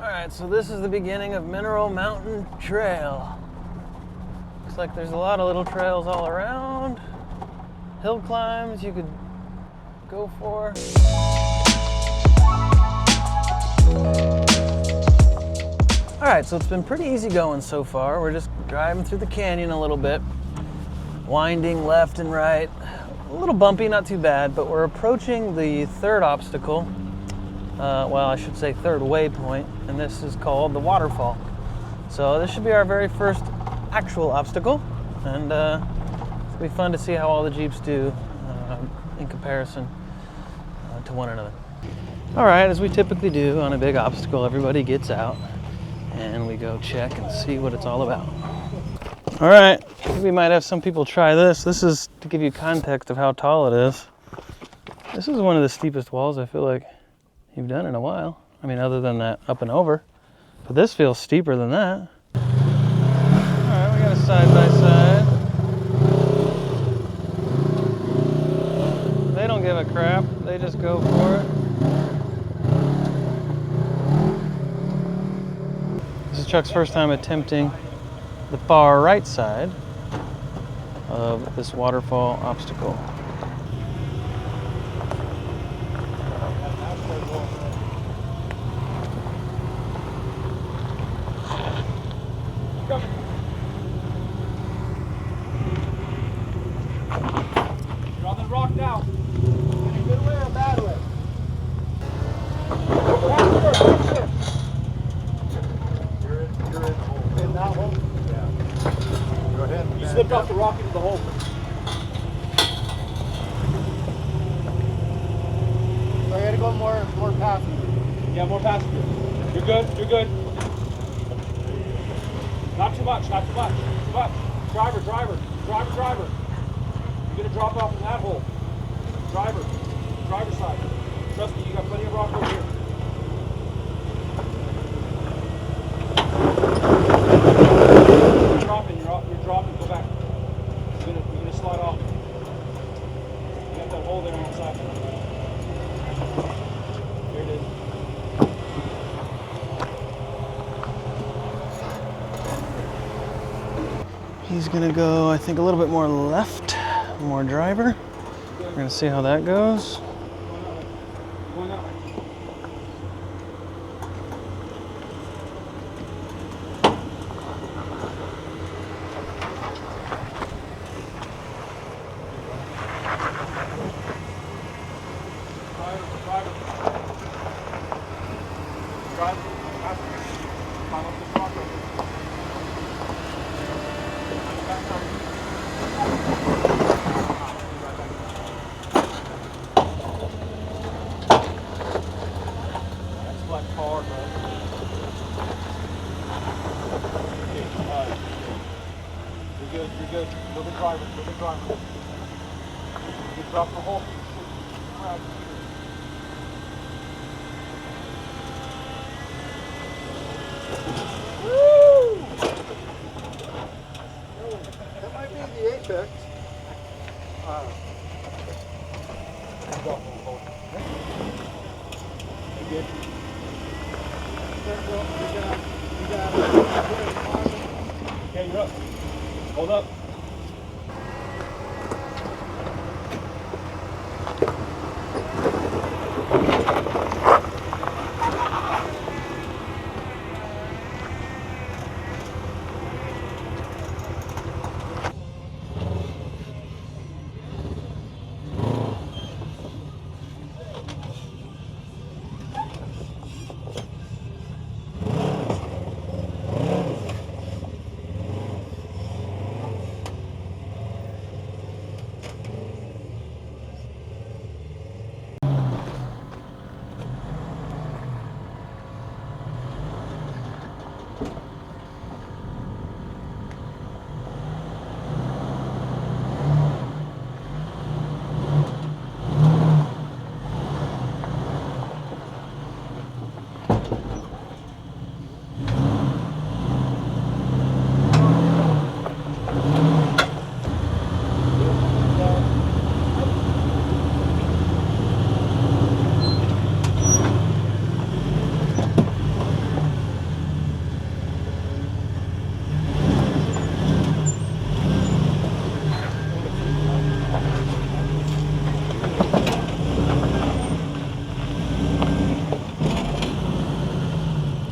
Alright, so this is the beginning of Mineral Mountain Trail. Looks like there's a lot of little trails all around. Hill climbs you could go for. Alright, so it's been pretty easy going so far. We're just driving through the canyon a little bit, winding left and right. A little bumpy, not too bad, but we're approaching the third obstacle. Well, I should say third waypoint, and this is called the waterfall. So this should be our very first actual obstacle, and it'll be fun to see how all the Jeeps do in comparison to one another. All right, as we typically do on a big obstacle, everybody gets out and we go check and see what it's all about. All right, I think we might have some people try this. This is to give you context of how tall it is. This is one of the steepest walls I feel like you've done in a while. I mean, other than that up and over, but this feels steeper than that. All right, we got a side by side. They don't give a crap. They just go for it. This is Chuck's first time attempting the far right side of this waterfall obstacle. You're on the rock now. In a good way or a bad way? You're in that hole? Yeah. Go ahead. You slipped off the rock into the hole. So I gotta go more passenger. Yeah, more passenger. You're good, you're good. Not too much, not too much. Too much. Driver. You're gonna drop off in that hole. Driver side. Trust me, you got plenty of rock over here. You're dropping, go back. You're gonna slide off. You got that hole there on one side. Here it is. He's gonna go, I think, a little bit more left, more driver. We're gonna see how that goes. Going up. You're good. Look at driver. You drop the hole. Woo! That might be the apex. You good? Okay, you're up. Hold up.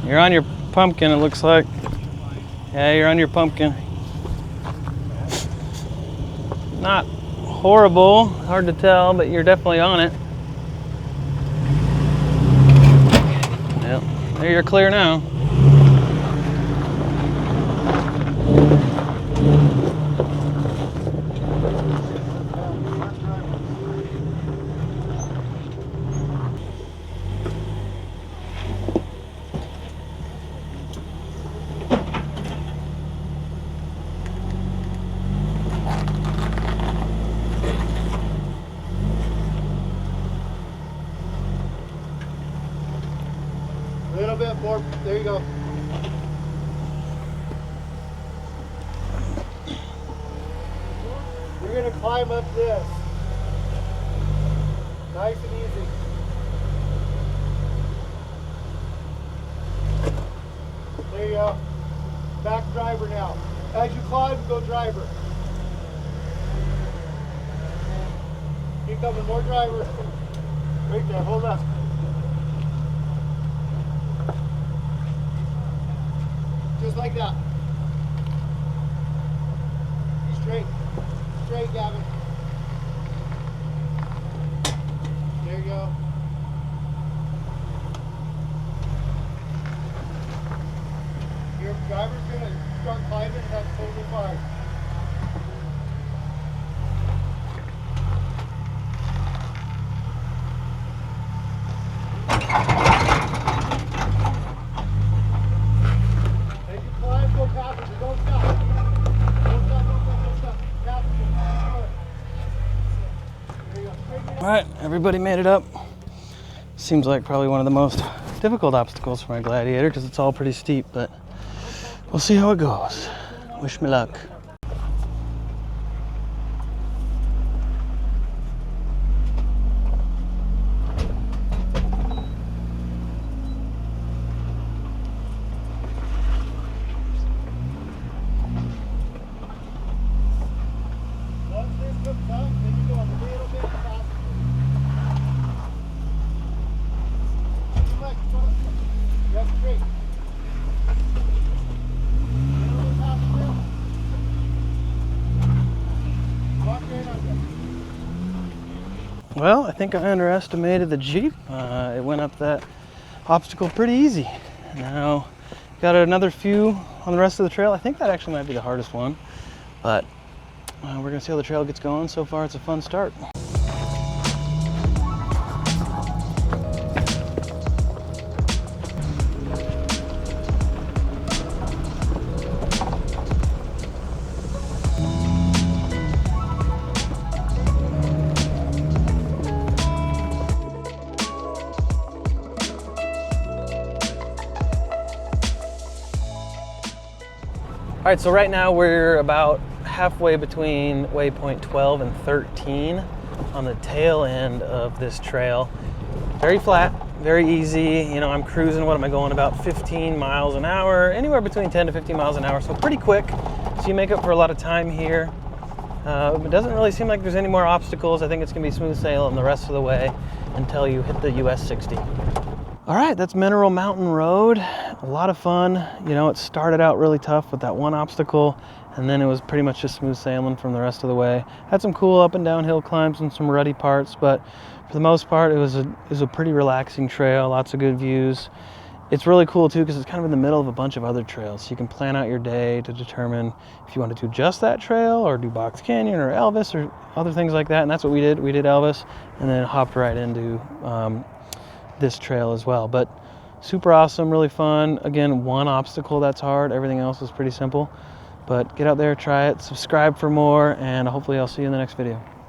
You're on your pumpkin, it looks like. Yeah, you're on your pumpkin. Not horrible, hard to tell, but you're definitely on it. Yep, there you're clear now. A little bit more. There you go. You're going to climb up this. Nice and easy. There you go. Back driver now. As you climb, go driver. Keep coming, more driver. Right there, hold up. Just like that. Straight. Straight, Gavin. There you go. Your driver's gonna start climbing, and that's totally fine. As you climb, go passenger, don't stop. Don't stop, don't stop, don't stop. Passenger, there you go. Straight down. All right, everybody made it up. Seems like probably one of the most difficult obstacles for my Gladiator because it's all pretty steep, but we'll see how it goes. Wish me luck. Once this comes up, then you go a little bit faster. Too much, just straight. Little faster. Walk right under. Well, I think I underestimated the Jeep. It went up that obstacle pretty easy. Now, got another few on the rest of the trail. I think that actually might be the hardest one, but we're gonna see how the trail gets going. So far, it's a fun start. All right, so right now we're about halfway between waypoint 12 and 13 on the tail end of this trail. Very flat, very easy. You know, I'm cruising, what am I going, about 15 miles an hour, anywhere between 10 to 15 miles an hour, so pretty quick. So you make up for a lot of time here. It doesn't really seem like there's any more obstacles. I think it's gonna be smooth sailing the rest of the way until you hit the US 60. All right, that's Mineral Mountain Road. A lot of fun. You know, it started out really tough with that one obstacle, and then it was pretty much just smooth sailing from the rest of the way. Had some cool up and down hill climbs and some rutty parts, but for the most part, it was a pretty relaxing trail, lots of good views. It's really cool too, because it's kind of in the middle of a bunch of other trails. So you can plan out your day to determine if you want to do just that trail or do Box Canyon or Elvis or other things like that. And that's what we did. We did Elvis and then hopped right into this trail as well. But super awesome, really fun. Again, one obstacle that's hard, everything else is pretty simple. But get out there, try it, subscribe for more, and hopefully I'll see you in the next video.